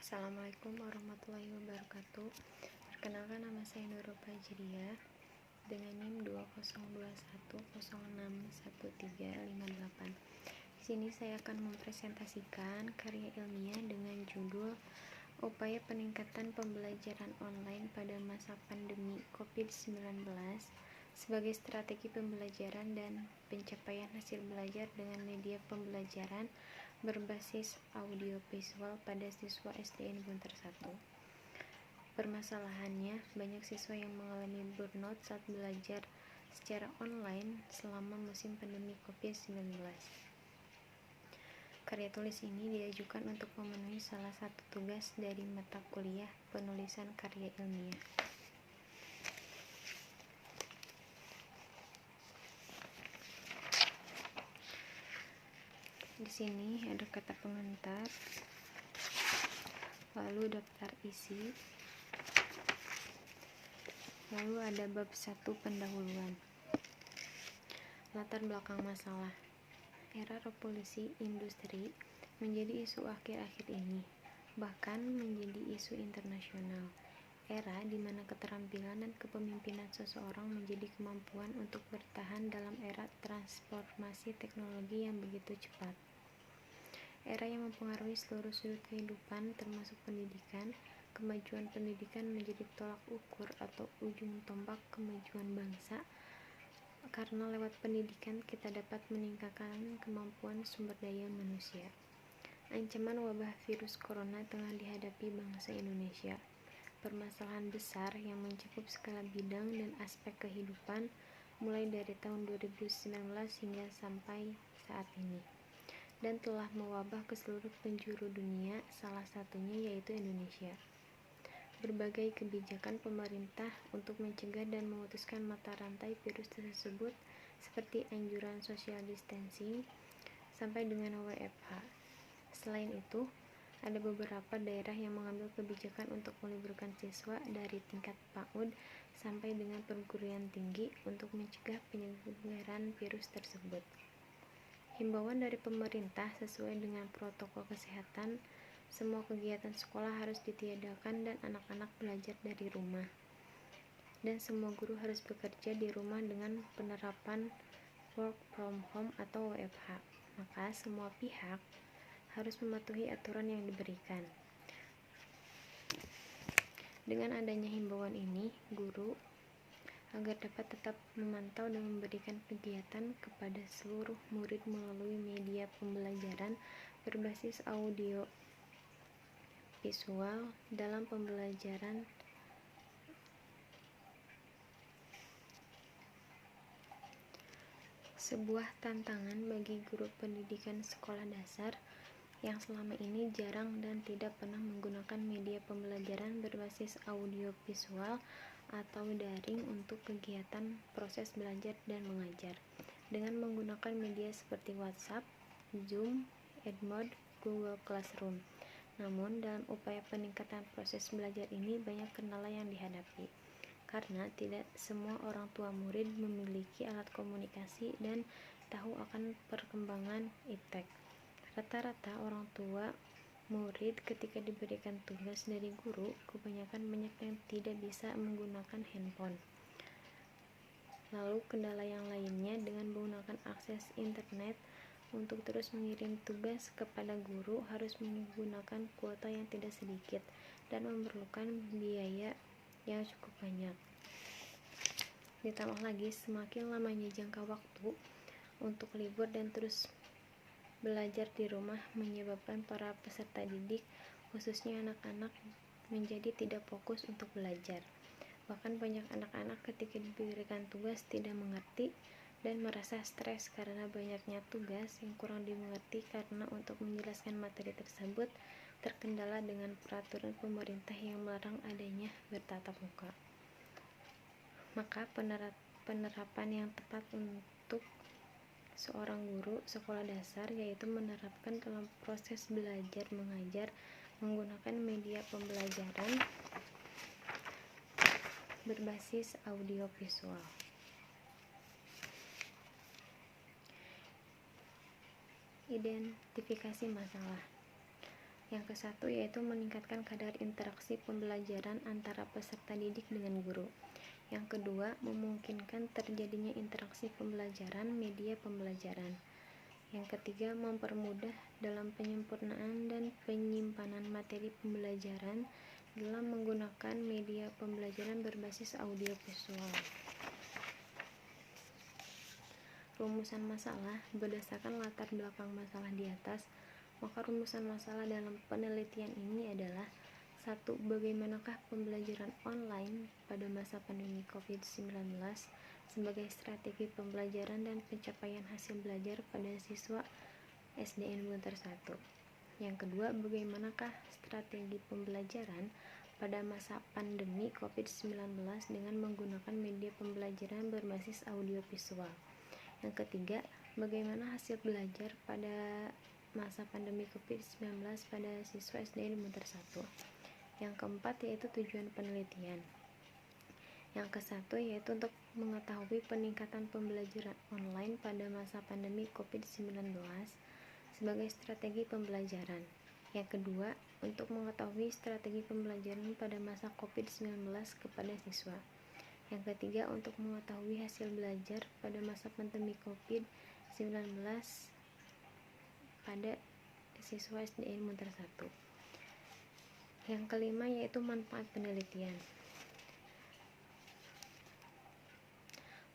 Assalamualaikum warahmatullahi wabarakatuh. Perkenalkan, nama saya Nurul Fajriah dengan NIM 2021061358. Di sini saya akan mempresentasikan karya ilmiah dengan judul Upaya Peningkatan Pembelajaran Online pada Masa Pandemi COVID-19 sebagai strategi pembelajaran dan pencapaian hasil belajar dengan media pembelajaran berbasis audio visual pada siswa SDN Guntur 1. Permasalahannya, banyak siswa yang mengalami burnout saat belajar secara online selama musim pandemi COVID-19. Karya tulis ini diajukan untuk memenuhi salah satu tugas dari mata kuliah penulisan karya ilmiah. Di sini ada kata pengantar, lalu daftar isi, lalu ada bab 1 pendahuluan. Latar belakang masalah. Era revolusi industri menjadi isu akhir-akhir ini, bahkan menjadi isu internasional. Era di mana keterampilan dan kepemimpinan seseorang menjadi kemampuan untuk bertahan dalam era transformasi teknologi yang begitu cepat. Era yang mempengaruhi seluruh sudut kehidupan termasuk pendidikan. Kemajuan pendidikan menjadi tolak ukur atau ujung tombak kemajuan bangsa, karena lewat pendidikan kita dapat meningkatkan kemampuan sumber daya manusia. Ancaman wabah virus corona tengah dihadapi bangsa Indonesia. Permasalahan besar yang mencakup skala bidang dan aspek kehidupan mulai dari tahun 2019 hingga sampai saat ini, dan telah mewabah ke seluruh penjuru dunia, salah satunya yaitu Indonesia. Berbagai kebijakan pemerintah untuk mencegah dan memutuskan mata rantai virus tersebut seperti anjuran social distancing sampai dengan WFH. Selain itu, ada beberapa daerah yang mengambil kebijakan untuk meliburkan siswa dari tingkat PAUD sampai dengan perguruan tinggi untuk mencegah penyebaran virus tersebut. Himbauan dari pemerintah sesuai dengan protokol kesehatan, semua kegiatan sekolah harus ditiadakan dan anak-anak belajar dari rumah. Dan semua guru harus bekerja di rumah dengan penerapan work from home atau WFH. Maka semua pihak harus mematuhi aturan yang diberikan. Dengan adanya himbauan ini, guru agar dapat tetap memantau dan memberikan kegiatan kepada seluruh murid melalui media pembelajaran berbasis audio visual dalam pembelajaran sebuah tantangan bagi guru pendidikan sekolah dasar yang selama ini jarang dan tidak pernah menggunakan media pembelajaran berbasis audio visual atau daring untuk kegiatan proses belajar dan mengajar dengan menggunakan media seperti WhatsApp, Zoom, Edmodo, Google Classroom. Namun, dalam upaya peningkatan proses belajar ini banyak kendala yang dihadapi, karena tidak semua orang tua murid memiliki alat komunikasi dan tahu akan perkembangan iptek. Rata-rata orang tua murid ketika diberikan tugas dari guru, kebanyakan banyak yang tidak bisa menggunakan handphone. Lalu kendala yang lainnya dengan menggunakan akses internet untuk terus mengirim tugas kepada guru harus menggunakan kuota yang tidak sedikit dan memerlukan biaya yang cukup banyak. Ditambah lagi semakin lamanya jangka waktu untuk libur dan terus belajar di rumah menyebabkan para peserta didik, khususnya anak-anak, menjadi tidak fokus untuk belajar. Bahkan banyak anak-anak ketika diberikan tugas tidak mengerti dan merasa stres karena banyaknya tugas yang kurang dimengerti, karena untuk menjelaskan materi tersebut terkendala dengan peraturan pemerintah yang melarang adanya bertatap muka. Maka penerapan yang tepat untuk seorang guru sekolah dasar yaitu menerapkan dalam proses belajar mengajar menggunakan media pembelajaran berbasis audio visual. Identifikasi masalah. Yang ke-1 yaitu meningkatkan kadar interaksi pembelajaran antara peserta didik dengan guru. Yang kedua, memungkinkan terjadinya interaksi pembelajaran media pembelajaran. Yang ketiga, mempermudah dalam penyempurnaan dan penyimpanan materi pembelajaran dalam menggunakan media pembelajaran berbasis audio visual. Rumusan masalah berdasarkan latar belakang masalah di atas, maka rumusan masalah dalam penelitian ini adalah 1. Bagaimanakah pembelajaran online pada masa pandemi COVID-19 sebagai strategi pembelajaran dan pencapaian hasil belajar pada siswa SDN Buntar 1. Yang kedua, bagaimanakah strategi pembelajaran pada masa pandemi COVID-19 dengan menggunakan media pembelajaran berbasis audio visual. Yang ketiga, bagaimana hasil belajar pada masa pandemi COVID-19 pada siswa SDN Buntar 1. Yang keempat yaitu tujuan penelitian. Yang ke-1 yaitu untuk mengetahui peningkatan pembelajaran online pada masa pandemi COVID-19 sebagai strategi pembelajaran. Yang kedua, untuk mengetahui strategi pembelajaran pada masa COVID-19 kepada siswa. Yang ketiga, untuk mengetahui hasil belajar pada masa pandemi COVID-19 pada siswa SDN Buntar 1. Yang kelima yaitu manfaat penelitian.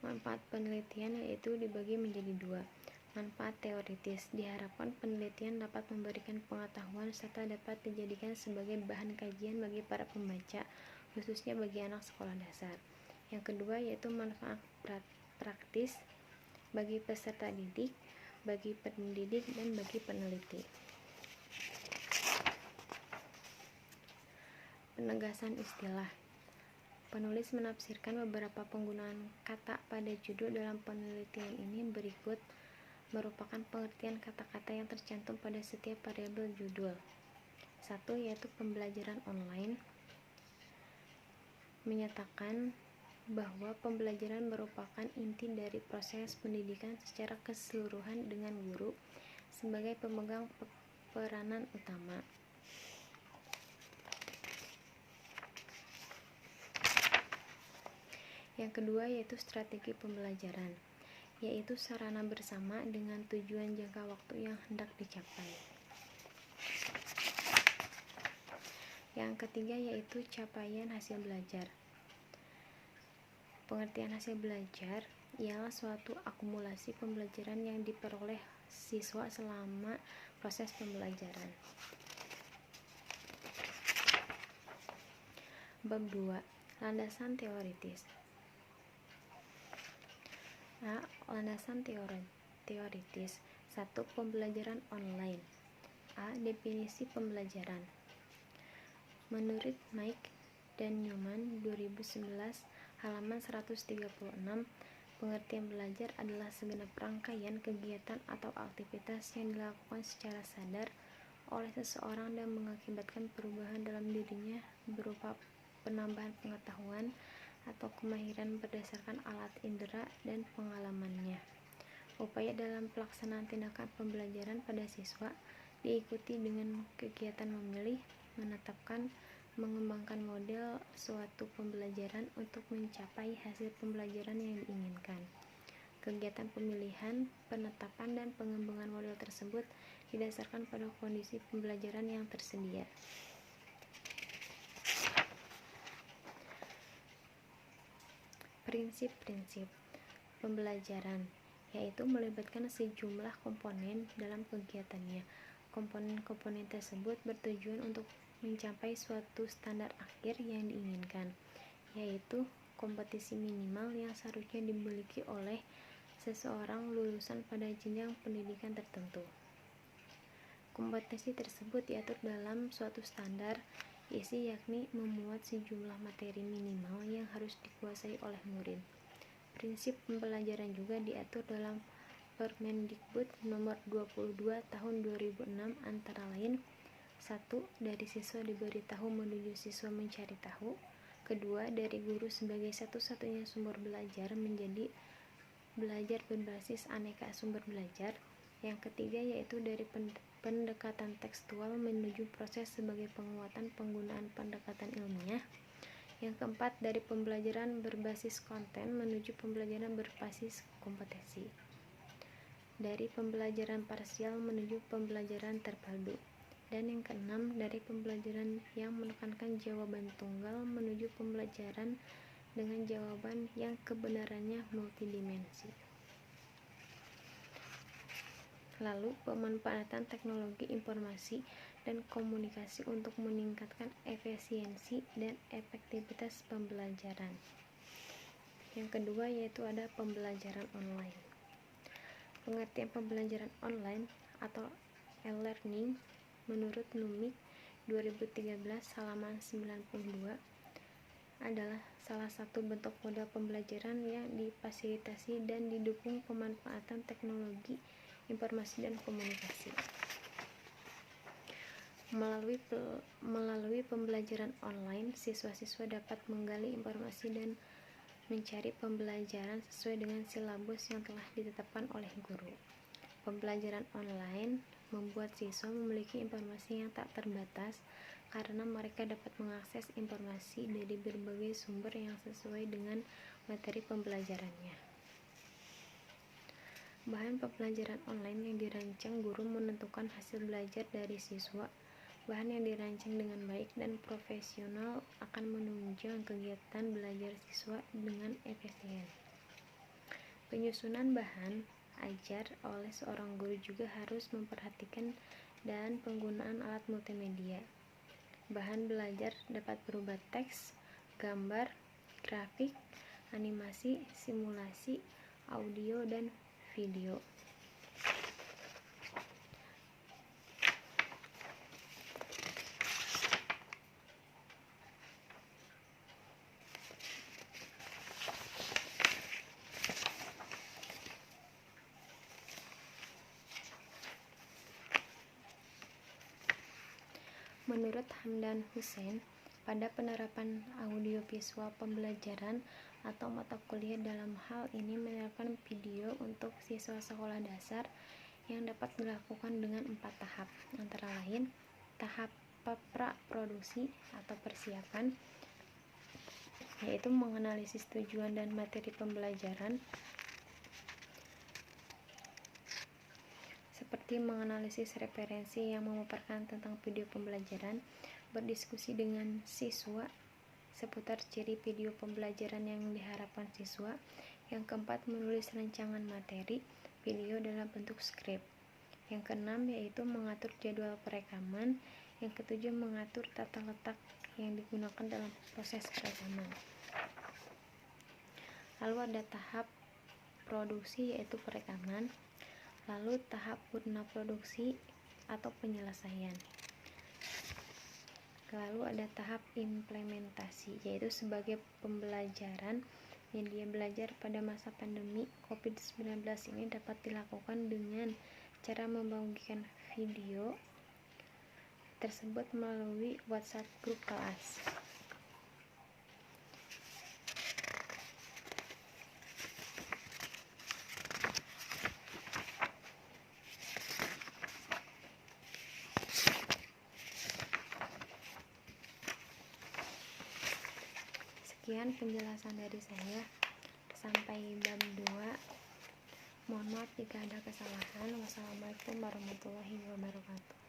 Manfaat penelitian yaitu dibagi menjadi 2. Manfaat teoritis. Diharapkan penelitian dapat memberikan pengetahuan serta dapat dijadikan sebagai bahan kajian bagi para pembaca, khususnya bagi anak sekolah dasar. Yang kedua yaitu manfaat praktis bagi peserta didik, bagi pendidik, dan bagi peneliti. Penegasan istilah. Penulis menafsirkan beberapa penggunaan kata pada judul dalam penelitian ini berikut merupakan pengertian kata-kata yang tercantum pada setiap variabel judul. 1. Yaitu pembelajaran online. Menyatakan bahwa pembelajaran merupakan inti dari proses pendidikan secara keseluruhan dengan guru sebagai pemegang peranan utama. Yang kedua yaitu strategi pembelajaran, yaitu sarana bersama dengan tujuan jangka waktu yang hendak dicapai. Yang ketiga yaitu capaian hasil belajar. Pengertian hasil belajar ialah suatu akumulasi pembelajaran yang diperoleh siswa selama proses pembelajaran. Bab 2. Landasan teoritis. A. Landasan teoritis. 1. Pembelajaran online. A. Definisi pembelajaran. Menurut Mike dan Newman 2011 halaman 136, pengertian belajar adalah segenap rangkaian kegiatan atau aktivitas yang dilakukan secara sadar oleh seseorang dan mengakibatkan perubahan dalam dirinya berupa penambahan pengetahuan atau kemahiran berdasarkan alat indera dan pengalamannya. Upaya dalam pelaksanaan tindakan pembelajaran pada siswa diikuti dengan kegiatan memilih, menetapkan, mengembangkan model suatu pembelajaran untuk mencapai hasil pembelajaran yang diinginkan. Kegiatan pemilihan, penetapan, dan pengembangan model tersebut didasarkan pada kondisi pembelajaran yang tersedia. Prinsip-prinsip pembelajaran, yaitu melibatkan sejumlah komponen dalam kegiatannya. Komponen-komponen tersebut bertujuan untuk mencapai suatu standar akhir yang diinginkan, yaitu kompetisi minimal yang seharusnya dimiliki oleh seseorang lulusan pada jenjang pendidikan tertentu. Kompetensi tersebut diatur dalam suatu standar isi, yakni memuat sejumlah materi minimal yang harus dikuasai oleh murid. Prinsip pembelajaran juga diatur dalam Permendikbud nomor 22 tahun 2006, antara lain: 1. Dari siswa diberitahu menuju siswa mencari tahu. 2. Dari guru sebagai satu-satunya sumber belajar menjadi belajar berbasis aneka sumber belajar. Yang ketiga yaitu dari pendekatan tekstual menuju proses sebagai penguatan penggunaan pendekatan ilmiah. Yang keempat, dari pembelajaran berbasis konten menuju pembelajaran berbasis kompetensi. Dari pembelajaran parsial menuju pembelajaran terpadu. Dan yang keenam, dari pembelajaran yang menekankan jawaban tunggal menuju pembelajaran dengan jawaban yang kebenarannya multidimensi. Lalu, pemanfaatan teknologi informasi dan komunikasi untuk meningkatkan efisiensi dan efektivitas pembelajaran. Yang kedua yaitu ada pembelajaran online. Pengertian pembelajaran online atau e-learning menurut Numik 2013 halaman 92 adalah salah satu bentuk model pembelajaran yang difasilitasi dan didukung pemanfaatan teknologi informasi dan komunikasi. Melalui pembelajaran online, siswa-siswa dapat menggali informasi dan mencari pembelajaran sesuai dengan silabus yang telah ditetapkan oleh guru. Pembelajaran online membuat siswa memiliki informasi yang tak terbatas karena mereka dapat mengakses informasi dari berbagai sumber yang sesuai dengan materi pembelajarannya. Bahan pembelajaran online yang dirancang guru menentukan hasil belajar dari siswa. Bahan yang dirancang dengan baik dan profesional akan menunjang kegiatan belajar siswa dengan efisien. Penyusunan bahan ajar oleh seorang guru juga harus memperhatikan dan penggunaan alat multimedia. Bahan belajar dapat berupa teks, gambar, grafik, animasi, simulasi, audio, dan video. Menurut Hamdan Hussein, pada penerapan audiovisual pembelajaran atau mata kuliah dalam hal ini menerapkan video untuk siswa sekolah dasar yang dapat dilakukan dengan 4 tahap, antara lain tahap pra-produksi atau persiapan, yaitu menganalisis tujuan dan materi pembelajaran, seperti menganalisis referensi yang memaparkan tentang video pembelajaran, berdiskusi dengan siswa seputar ciri video pembelajaran yang diharapkan siswa. Yang keempat, menulis rancangan materi video dalam bentuk skrip. Yang keenam yaitu mengatur jadwal perekaman. Yang ketujuh, mengatur tata letak yang digunakan dalam proses perekaman. Lalu ada tahap produksi yaitu perekaman. Lalu tahap purna produksi atau penyelesaian. Lalu ada tahap implementasi, yaitu sebagai pembelajaran yang dia belajar pada masa pandemi COVID-19 ini dapat dilakukan dengan cara membagikan video tersebut melalui WhatsApp grup kelas. Sekian penjelasan dari saya. Sampai bab 2. Mohon maaf jika ada kesalahan. Wassalamualaikum warahmatullahi wabarakatuh.